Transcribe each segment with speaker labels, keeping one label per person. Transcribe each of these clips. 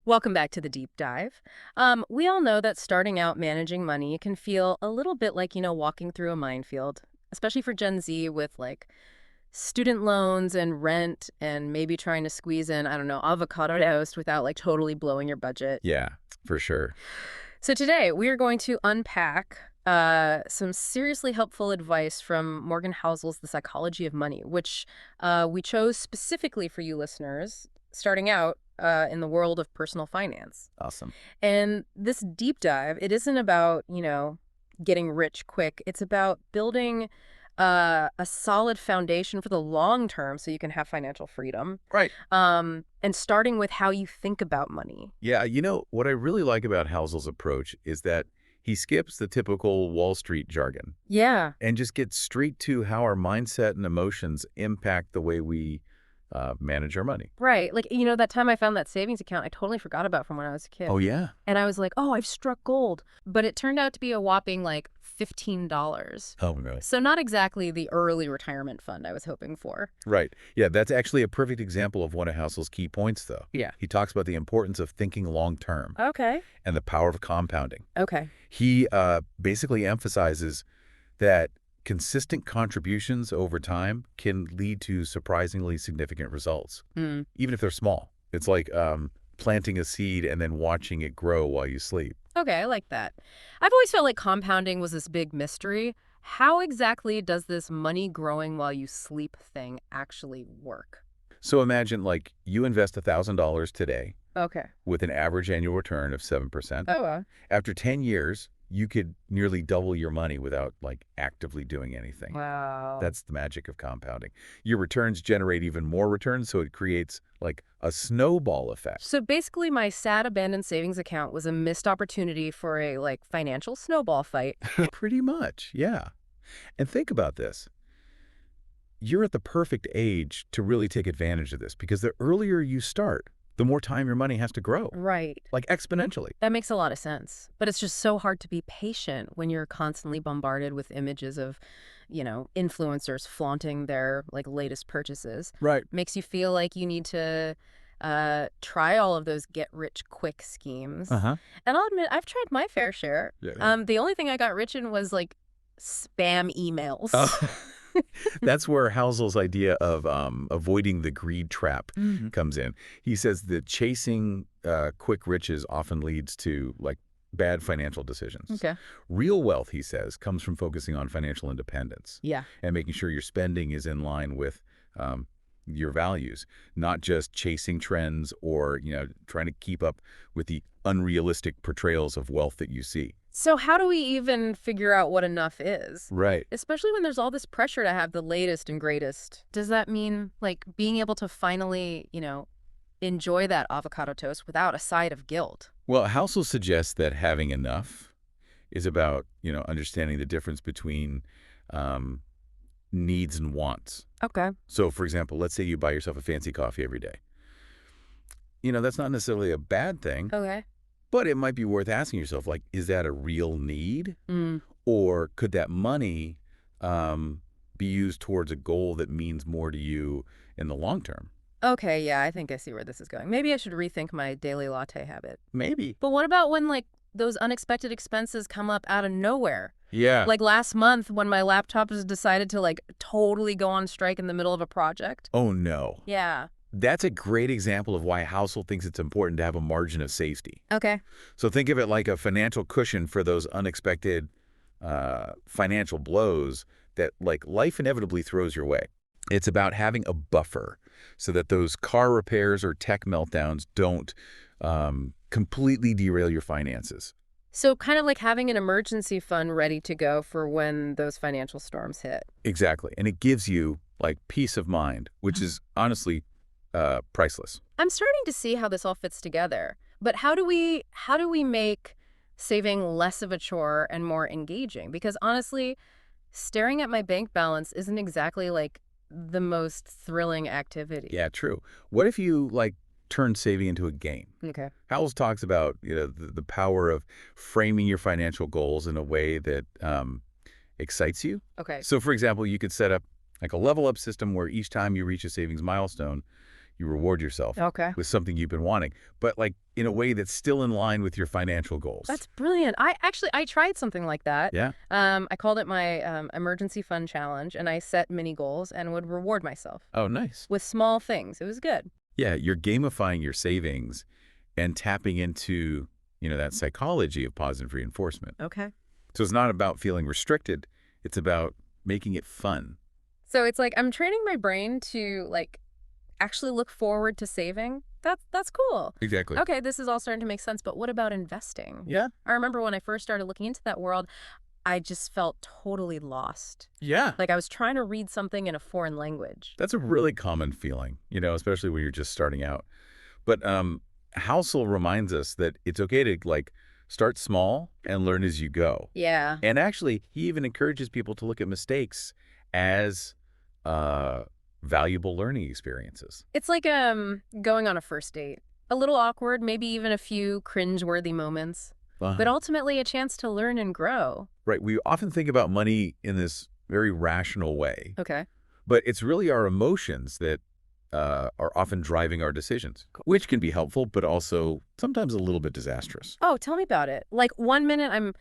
Speaker 1: Welcome back to the deep dive. We all know that starting out managing money can feel a little bit like, walking through a minefield, especially for Gen Z with like student loans and rent and maybe trying to squeeze in, I don't know, avocado toast without like totally blowing your budget.
Speaker 2: Yeah, for sure.
Speaker 1: So today we are going to unpack some seriously helpful advice from Morgan Housel's The Psychology of Money, which we chose specifically for you listeners, starting out in the world of personal finance.
Speaker 2: Awesome.
Speaker 1: And this deep dive, it isn't about, getting rich quick. It's about building a solid foundation for the long term so you can have financial freedom.
Speaker 2: Right.
Speaker 1: And starting with how you think about money.
Speaker 2: Yeah, what I really like about Housel's approach is that he skips the typical Wall Street jargon
Speaker 1: Yeah.
Speaker 2: and just gets straight to how our mindset and emotions impact the way we manage our money.
Speaker 1: Right. Like, that time I found that savings account I totally forgot about from when I was a kid.
Speaker 2: Oh, yeah?
Speaker 1: And I was like, oh, I've struck gold. But it turned out to be a whopping like $15.
Speaker 2: Oh, really?
Speaker 1: So not exactly the early retirement fund I was hoping for.
Speaker 2: Right. Yeah, that's actually a perfect example of one of Housel's key points, though.
Speaker 1: Yeah.
Speaker 2: He talks about the importance of thinking long-term
Speaker 1: Okay.
Speaker 2: and the power of compounding.
Speaker 1: Okay.
Speaker 2: He basically emphasizes that consistent contributions over time can lead to surprisingly significant results,
Speaker 1: Mm.
Speaker 2: even if they're small. It's like planting a seed and then watching it grow while you sleep.
Speaker 1: Okay, I like that. I've always felt like compounding was this big mystery. How exactly does this money growing while you sleep thing actually work?
Speaker 2: So imagine like you invest $1,000 today
Speaker 1: Okay.
Speaker 2: with an average annual return of 7%.
Speaker 1: Oh,
Speaker 2: After 10 years, you could nearly double your money without like actively doing anything.
Speaker 1: wow.
Speaker 2: That's the magic of compounding. Your returns generate even more returns, so it creates like a snowball effect.
Speaker 1: So basically my sad abandoned savings account was a missed opportunity for a like financial snowball fight.
Speaker 2: Pretty much, yeah. And think about this. You're at the perfect age to really take advantage of this because the earlier you start, the more time your money has to grow,
Speaker 1: Right.
Speaker 2: like exponentially.
Speaker 1: That makes a lot of sense. But it's just so hard to be patient when you're constantly bombarded with images of, influencers flaunting their like latest purchases.
Speaker 2: Right.
Speaker 1: Makes you feel like you need to try all of those get rich quick schemes.
Speaker 2: Uh-huh.
Speaker 1: And I'll admit, I've tried my fair share.
Speaker 2: Yeah.
Speaker 1: The only thing I got rich in was like spam emails.
Speaker 2: Oh. That's where Housel's idea of avoiding the greed trap
Speaker 1: Mhm.
Speaker 2: comes in. He says that chasing quick riches often leads to like bad financial decisions.
Speaker 1: Okay.
Speaker 2: Real wealth, he says, comes from focusing on financial independence
Speaker 1: Yeah.
Speaker 2: and making sure your spending is in line with your values, not just chasing trends or trying to keep up with the unrealistic portrayals of wealth that you see.
Speaker 1: So how do we even figure out what enough is?
Speaker 2: Right.
Speaker 1: Especially when there's all this pressure to have the latest and greatest. Does that mean like being able to finally, enjoy that avocado toast without a side of guilt?
Speaker 2: Well, Housel suggests that having enough is about, understanding the difference between needs and wants.
Speaker 1: Okay.
Speaker 2: So, for example, let's say you buy yourself a fancy coffee every day. That's not necessarily a bad thing,
Speaker 1: Okay.
Speaker 2: but it might be worth asking yourself, like, is that a real need?
Speaker 1: Mm.
Speaker 2: Or could that money be used towards a goal that means more to you in the long term?
Speaker 1: Okay, yeah, I think I see where this is going. Maybe I should rethink my daily latte habit.
Speaker 2: Maybe.
Speaker 1: But what about when like those unexpected expenses come up out of nowhere?
Speaker 2: Yeah.
Speaker 1: Like last month when my laptop has decided to like totally go on strike in the middle of a project.
Speaker 2: Oh, no.
Speaker 1: Yeah.
Speaker 2: That's a great example of why Housel thinks it's important to have a margin of safety.
Speaker 1: Okay.
Speaker 2: So think of it like a financial cushion for those unexpected financial blows that like life inevitably throws your way. It's about having a buffer so that those car repairs or tech meltdowns don't completely derail your finances.
Speaker 1: So kind of like having an emergency fund ready to go for when those financial storms hit.
Speaker 2: Exactly. And it gives you like peace of mind, which is honestly priceless.
Speaker 1: I'm starting to see how this all fits together. But how do we make saving less of a chore and more engaging? Because honestly, staring at my bank balance isn't exactly like the most thrilling activity.
Speaker 2: Yeah, true. What if you like turn saving into a game?
Speaker 1: Okay.
Speaker 2: Howells talks about the power of framing your financial goals in a way that excites you.
Speaker 1: Okay.
Speaker 2: So, for example, you could set up like a level up system where each time you reach a savings milestone, You reward yourself
Speaker 1: Okay.
Speaker 2: with something you've been wanting, but like in a way that's still in line with your financial goals.
Speaker 1: That's brilliant. I tried something like that.
Speaker 2: Yeah?
Speaker 1: I called it my emergency fund challenge, and I set mini goals and would reward myself
Speaker 2: Oh, nice.
Speaker 1: with small things. It was good.
Speaker 2: Yeah, you're gamifying your savings and tapping into, that psychology of positive reinforcement.
Speaker 1: Okay.
Speaker 2: So it's not about feeling restricted. It's about making it fun.
Speaker 1: So it's like I'm training my brain to like actually look forward to saving. That's cool.
Speaker 2: Exactly.
Speaker 1: Okay, this is all starting to make sense, but what about investing?
Speaker 2: Yeah.
Speaker 1: I remember when I first started looking into that world, I just felt totally lost.
Speaker 2: Yeah.
Speaker 1: Like I was trying to read something in a foreign language.
Speaker 2: That's a really common feeling, especially when you're just starting out. But Housel reminds us that it's okay to like start small and learn as you go.
Speaker 1: Yeah.
Speaker 2: And actually, he even encourages people to look at mistakes as valuable learning experiences.
Speaker 1: It's like going on a first date. A little awkward, maybe even a few cringe-worthy moments, but ultimately a chance to learn and grow.
Speaker 2: Right. We often think about money in this very rational way,
Speaker 1: Okay.
Speaker 2: but it's really our emotions that are often driving our decisions, which can be helpful, but also sometimes a little bit disastrous.
Speaker 1: Oh, tell me about it. Like one minute I'm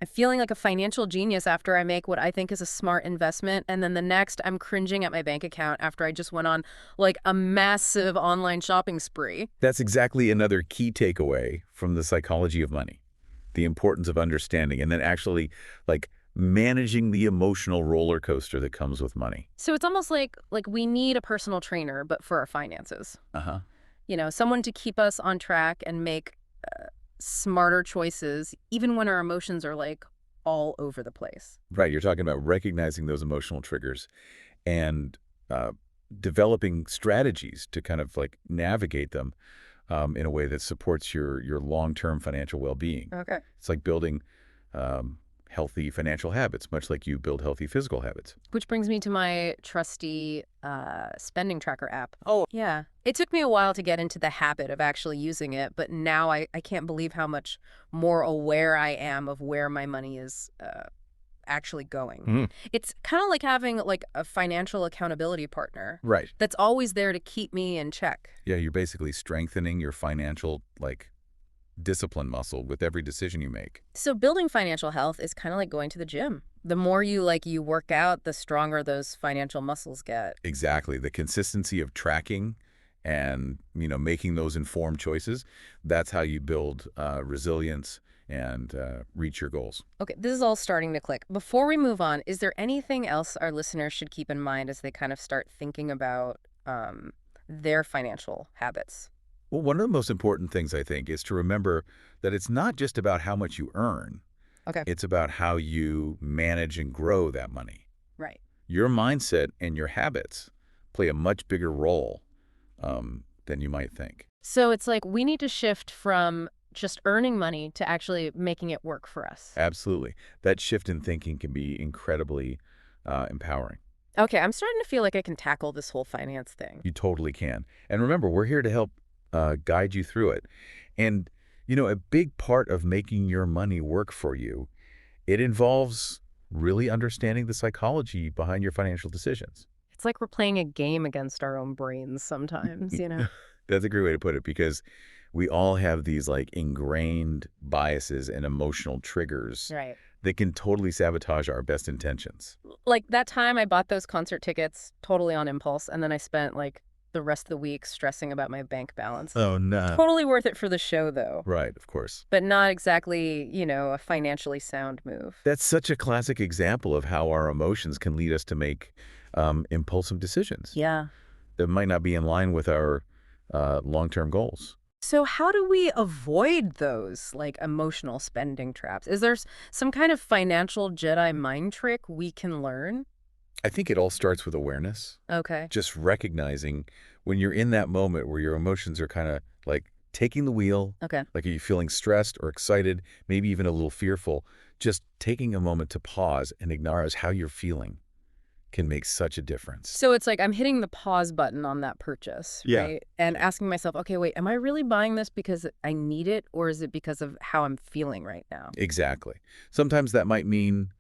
Speaker 1: feeling like a financial genius after I make what I think is a smart investment, and then the next I'm cringing at my bank account after I just went on like a massive online shopping spree.
Speaker 2: That's exactly another key takeaway from the psychology of money, the importance of understanding and then actually like managing the emotional roller coaster that comes with money.
Speaker 1: So it's almost like we need a personal trainer, but for our finances.
Speaker 2: Uh-huh.
Speaker 1: Someone to keep us on track and make smarter choices, even when our emotions are like all over the place.
Speaker 2: Right. You're talking about recognizing those emotional triggers and developing strategies to kind of like navigate them in a way that supports your long-term financial well-being.
Speaker 1: Okay.
Speaker 2: It's like building healthy financial habits, much like you build healthy physical habits.
Speaker 1: Which brings me to my trusty spending tracker app.
Speaker 2: Oh,
Speaker 1: Yeah. It took me a while to get into the habit of actually using it, but now I can't believe how much more aware I am of where my money is actually going.
Speaker 2: Mhm.
Speaker 1: It's kind of like having like a financial accountability partner
Speaker 2: Right.
Speaker 1: that's always there to keep me in check.
Speaker 2: Yeah, you're basically strengthening your financial discipline muscle with every decision you make.
Speaker 1: So building financial health is kind of like going to the gym. The more you work out, the stronger those financial muscles get.
Speaker 2: Exactly. The consistency of tracking and, making those informed choices, that's how you build resilience and reach your goals.
Speaker 1: Okay, this is all starting to click. Before we move on, is there anything else our listeners should keep in mind as they kind of start thinking about their financial habits?
Speaker 2: Well, one of the most important things, I think, is to remember that it's not just about how much you earn.
Speaker 1: Okay.
Speaker 2: It's about how you manage and grow that money.
Speaker 1: Right.
Speaker 2: Your mindset and your habits play a much bigger role than you might think.
Speaker 1: So it's like we need to shift from just earning money to actually making it work for us.
Speaker 2: Absolutely. That shift in thinking can be incredibly empowering.
Speaker 1: Okay, I'm starting to feel like I can tackle this whole finance thing.
Speaker 2: You totally can. And remember, we're here to help guide you through it. And, a big part of making your money work for you, it involves really understanding the psychology behind your financial decisions.
Speaker 1: It's like we're playing a game against our own brains sometimes.
Speaker 2: That's a great way to put it because we all have these ingrained biases and emotional triggers
Speaker 1: Right.
Speaker 2: that can totally sabotage our best intentions.
Speaker 1: Like that time I bought those concert tickets totally on impulse, and then I spent like the rest of the week stressing about my bank balance.
Speaker 2: Oh, no.
Speaker 1: Totally worth it for the show, though.
Speaker 2: Right, of course.
Speaker 1: But not exactly, a financially sound move.
Speaker 2: That's such a classic example of how our emotions can lead us to make impulsive decisions
Speaker 1: Yeah.
Speaker 2: that might not be in line with our long-term goals.
Speaker 1: So how do we avoid those, like, emotional spending traps? Is there some kind of financial Jedi mind trick we can learn?
Speaker 2: I think it all starts with awareness.
Speaker 1: Okay.
Speaker 2: Just recognizing when you're in that moment where your emotions are kind of taking the wheel.
Speaker 1: Okay.
Speaker 2: Like, are you feeling stressed or excited, maybe even a little fearful? Just taking a moment to pause and acknowledge how you're feeling can make such a difference.
Speaker 1: So it's like I'm hitting the pause button on that purchase,
Speaker 2: Yeah.
Speaker 1: right? And asking myself, okay, wait, am I really buying this because I need it, or is it because of how I'm feeling right now?
Speaker 2: Exactly. Sometimes that might mean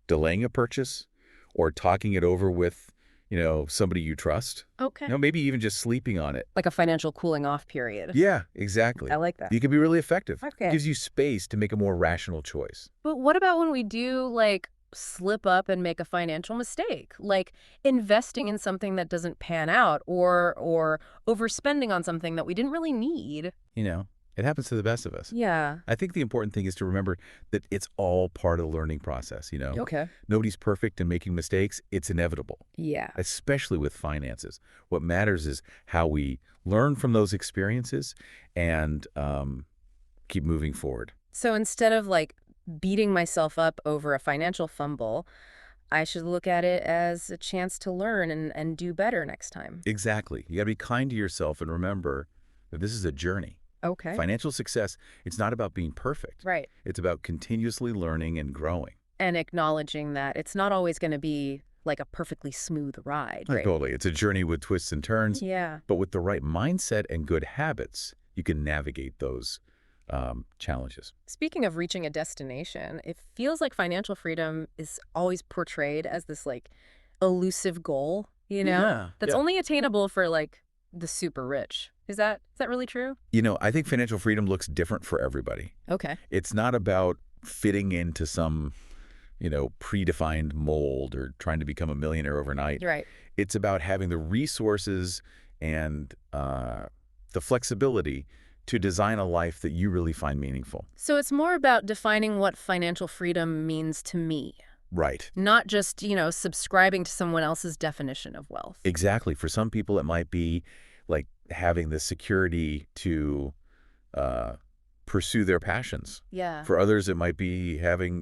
Speaker 2: delaying a purchase or talking it over with somebody you trust.
Speaker 1: Okay.
Speaker 2: Maybe even just sleeping on it.
Speaker 1: Like a financial cooling off period.
Speaker 2: Yeah,
Speaker 1: I
Speaker 2: exactly.
Speaker 1: like that.
Speaker 2: You can be really effective. It
Speaker 1: Okay.
Speaker 2: gives you space to make a more rational choice.
Speaker 1: But what about when we do, like, slip up and make a financial mistake? Like investing in something that doesn't pan out or overspending on something that we didn't really need.
Speaker 2: You know, it happens to the best of us.
Speaker 1: Yeah.
Speaker 2: I think the important thing is to remember that it's all part of the learning process.
Speaker 1: Okay.
Speaker 2: Nobody's perfect and making mistakes. It's inevitable,
Speaker 1: Yeah.
Speaker 2: especially with finances. What matters is how we learn from those experiences and keep moving forward.
Speaker 1: So instead of like beating myself up over a financial fumble, I should look at it as a chance to learn and do better next time.
Speaker 2: Exactly. You got to be kind to yourself and remember that this is a journey.
Speaker 1: Okay.
Speaker 2: Financial success, it's not about being perfect.
Speaker 1: Right.
Speaker 2: It's about continuously learning and growing.
Speaker 1: And acknowledging that it's not always going to be like a perfectly smooth ride, right?
Speaker 2: Totally. It's a journey with twists and turns,
Speaker 1: Yeah.
Speaker 2: but with the right mindset and good habits, you can navigate those challenges.
Speaker 1: Speaking of reaching a destination, it feels like financial freedom is always portrayed as this like elusive goal,
Speaker 2: Yeah.
Speaker 1: that's only attainable for like the super rich. Is that really true?
Speaker 2: I think financial freedom looks different for everybody.
Speaker 1: Okay.
Speaker 2: It's not about fitting into some, predefined mold or trying to become a millionaire overnight.
Speaker 1: Right.
Speaker 2: It's about having the resources and the flexibility to design a life that you really find meaningful.
Speaker 1: So it's more about defining what financial freedom means to me,
Speaker 2: Right.
Speaker 1: not just, subscribing to someone else's definition of wealth.
Speaker 2: Exactly. For some people, it might be like having the security to pursue their passions.
Speaker 1: Yeah.
Speaker 2: For others, it might be having,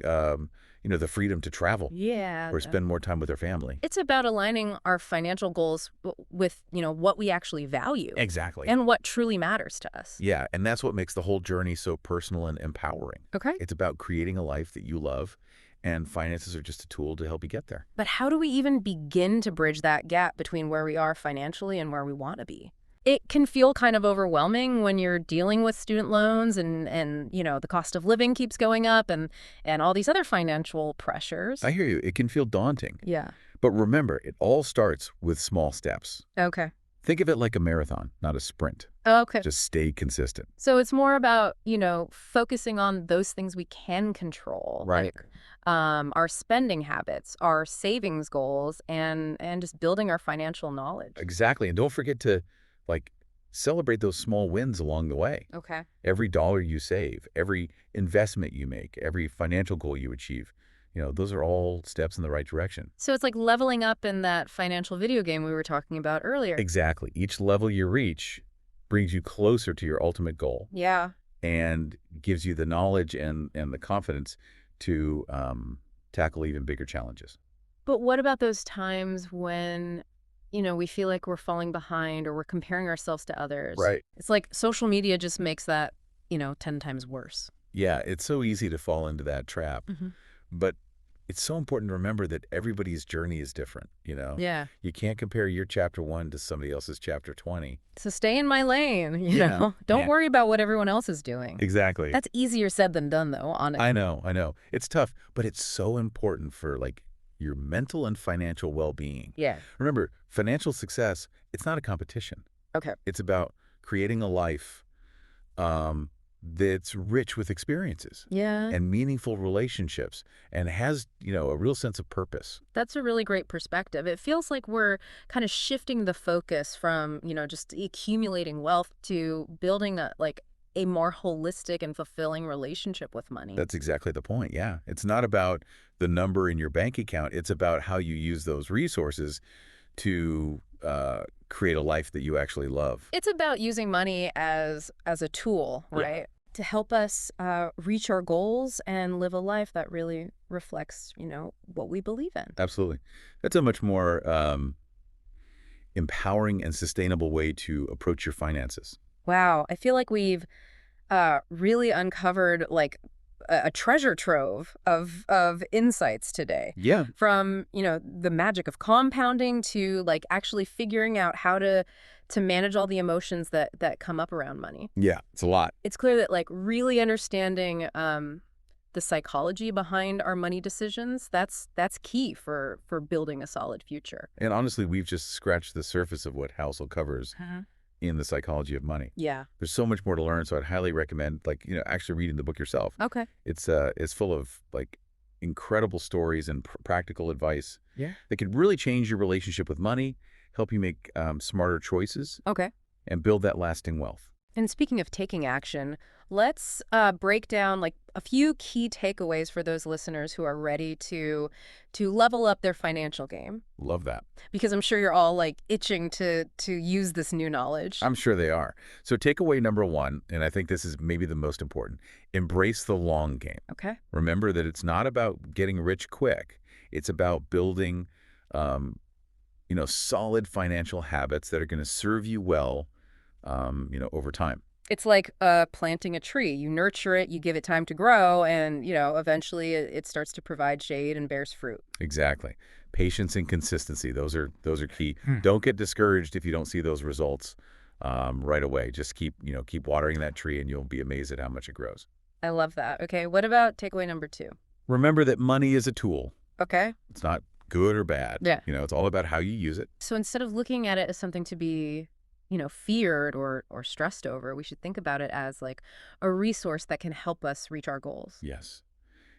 Speaker 2: the freedom to travel
Speaker 1: Yeah.
Speaker 2: or spend more time with their family.
Speaker 1: It's about aligning our financial goals with, what we actually value
Speaker 2: Exactly.
Speaker 1: and what truly matters to us.
Speaker 2: Yeah, and that's what makes the whole journey so personal and empowering.
Speaker 1: Okay.
Speaker 2: It's about creating a life that you love, and finances are just a tool to help you get there.
Speaker 1: But how do we even begin to bridge that gap between where we are financially and where we want to be? It can feel kind of overwhelming when you're dealing with student loans and the cost of living keeps going up and all these other financial pressures.
Speaker 2: I hear you. It can feel daunting.
Speaker 1: Yeah.
Speaker 2: But remember, it all starts with small steps.
Speaker 1: Okay.
Speaker 2: Think of it like a marathon, not a sprint.
Speaker 1: Okay.
Speaker 2: Just stay consistent.
Speaker 1: So it's more about, focusing on those things we can control.
Speaker 2: Right.
Speaker 1: Like our spending habits, our savings goals, and just building our financial knowledge.
Speaker 2: Exactly. And don't forget to, celebrate those small wins along the way.
Speaker 1: Okay.
Speaker 2: Every dollar you save, every investment you make, every financial goal you achieve, those are all steps in the right direction.
Speaker 1: So it's like leveling up in that financial video game we were talking about earlier.
Speaker 2: Exactly. Each level you reach brings you closer to your ultimate goal
Speaker 1: Yeah.
Speaker 2: and gives you the knowledge and the confidence to tackle even bigger challenges.
Speaker 1: But what about those times when, we feel like we're falling behind or we're comparing ourselves to others?
Speaker 2: Right.
Speaker 1: It's like social media just makes that, 10 times worse.
Speaker 2: Yeah, it's so easy to fall into that trap.
Speaker 1: Mm-hmm.
Speaker 2: But it's so important to remember that everybody's journey is different.
Speaker 1: Yeah.
Speaker 2: You can't compare your chapter 1 to somebody else's chapter 20.
Speaker 1: So stay in my lane,
Speaker 2: Yeah.
Speaker 1: Don't
Speaker 2: Yeah.
Speaker 1: worry about what everyone else is doing.
Speaker 2: Exactly.
Speaker 1: That's easier said than done, though, honestly.
Speaker 2: I know. It's tough, but it's so important for your mental and financial well-being.
Speaker 1: Yeah.
Speaker 2: Remember, financial success, it's not a competition.
Speaker 1: Okay.
Speaker 2: It's about creating a life that's rich with experiences
Speaker 1: Yeah.
Speaker 2: and meaningful relationships and has, a real sense of purpose.
Speaker 1: That's a really great perspective. It feels like we're kind of shifting the focus from, just accumulating wealth to building a more holistic and fulfilling relationship with money.
Speaker 2: That's exactly the point, yeah. It's not about the number in your bank account. It's about how you use those resources to create a life that you actually love.
Speaker 1: It's about using money as a tool, right?
Speaker 2: Yeah.
Speaker 1: To help us reach our goals and live a life that really reflects, what we believe in.
Speaker 2: Absolutely. That's a much more empowering and sustainable way to approach your finances.
Speaker 1: Wow. I feel like we've really uncovered a treasure trove of insights today.
Speaker 2: Yeah.
Speaker 1: From, the magic of compounding to actually figuring out how to manage all the emotions that come up around money.
Speaker 2: Yeah, it's a lot.
Speaker 1: It's clear that really understanding the psychology behind our money decisions, that's key for building a solid future.
Speaker 2: And honestly, we've just scratched the surface of what Housel covers in The Psychology of Money.
Speaker 1: Yeah.
Speaker 2: There's so much more to learn, so I'd highly recommend, actually reading the book yourself.
Speaker 1: Okay.
Speaker 2: It's full of, incredible stories and practical advice
Speaker 1: Yeah.
Speaker 2: that could really change your relationship with money, help you make smarter choices,
Speaker 1: Okay.
Speaker 2: and build that lasting wealth.
Speaker 1: And speaking of taking action, let's break down like a few key takeaways for those listeners who are ready to level up their financial game.
Speaker 2: Love that.
Speaker 1: Because I'm sure you're all like itching to use this new knowledge.
Speaker 2: I'm sure they are. So takeaway number one, and I think this is maybe the most important, embrace the long game.
Speaker 1: Okay.
Speaker 2: Remember that it's not about getting rich quick. It's about building, solid financial habits that are going to serve you well, over time.
Speaker 1: It's like planting a tree. You nurture it, you give it time to grow, and eventually it starts to provide shade and bears fruit.
Speaker 2: Exactly. Patience and consistency. Those are key. Don't get discouraged if you don't see those results right away. Just keep watering that tree, and you'll be amazed at how much it grows.
Speaker 1: I love that. Okay, what about takeaway number 2?
Speaker 2: Remember that money is a tool.
Speaker 1: Okay.
Speaker 2: It's not good or bad.
Speaker 1: Yeah.
Speaker 2: It's all about how you use it.
Speaker 1: So instead of looking at it as something to be feared or stressed over, we should think about it as like a resource that can help us reach our goals.
Speaker 2: Yes.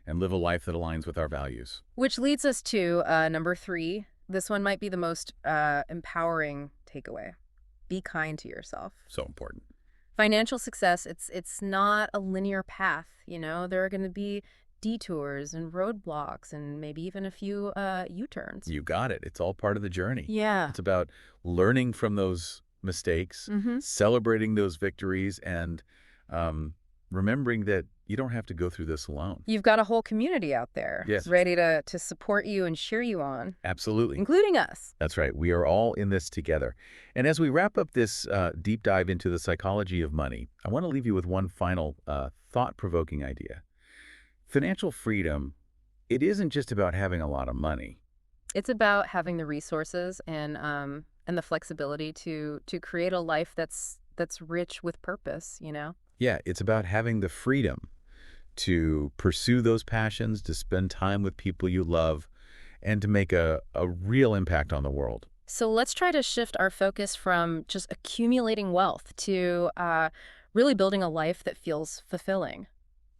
Speaker 2: And live a life that aligns with our values.
Speaker 1: Which leads us to number 3. This one might be the most empowering takeaway. Be kind to yourself.
Speaker 2: So important.
Speaker 1: Financial success, it's not a linear path. There are going to be detours and roadblocks and maybe even a few U-turns.
Speaker 2: You got it. It's all part of the journey.
Speaker 1: Yeah.
Speaker 2: It's about learning from those mistakes, celebrating those victories, and remembering that you don't have to go through this alone.
Speaker 1: You've got a whole community out there
Speaker 2: Yes.
Speaker 1: ready to support you and cheer you on,
Speaker 2: Absolutely.
Speaker 1: including us.
Speaker 2: That's right. We are all in this together. And as we wrap up this deep dive into the psychology of money, I want to leave you with one final thought-provoking idea. Financial freedom, it isn't just about having a lot of money.
Speaker 1: It's about having the resources and the flexibility to create a life that's rich with purpose.
Speaker 2: Yeah, it's about having the freedom to pursue those passions, to spend time with people you love, and to make a real impact on the world.
Speaker 1: So let's try to shift our focus from just accumulating wealth to really building a life that feels fulfilling.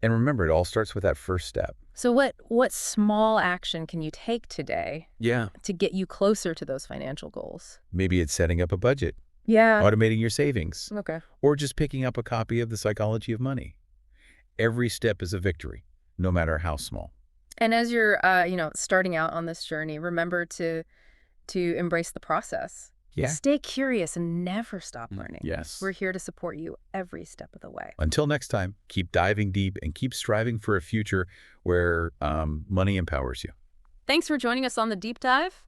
Speaker 2: And remember, it all starts with that first step.
Speaker 1: So what small action can you take today
Speaker 2: Yeah.
Speaker 1: to get you closer to those financial goals?
Speaker 2: Maybe it's setting up a budget,
Speaker 1: Yeah.
Speaker 2: automating your savings,
Speaker 1: Okay.
Speaker 2: or just picking up a copy of The Psychology of Money. Every step is a victory, no matter how small.
Speaker 1: And as you're starting out on this journey, remember to embrace the process.
Speaker 2: Yeah.
Speaker 1: Stay curious and never stop learning.
Speaker 2: Yes.
Speaker 1: We're here to support you every step of the way.
Speaker 2: Until next time, keep diving deep and keep striving for a future where money empowers you.
Speaker 1: Thanks for joining us on the Deep Dive.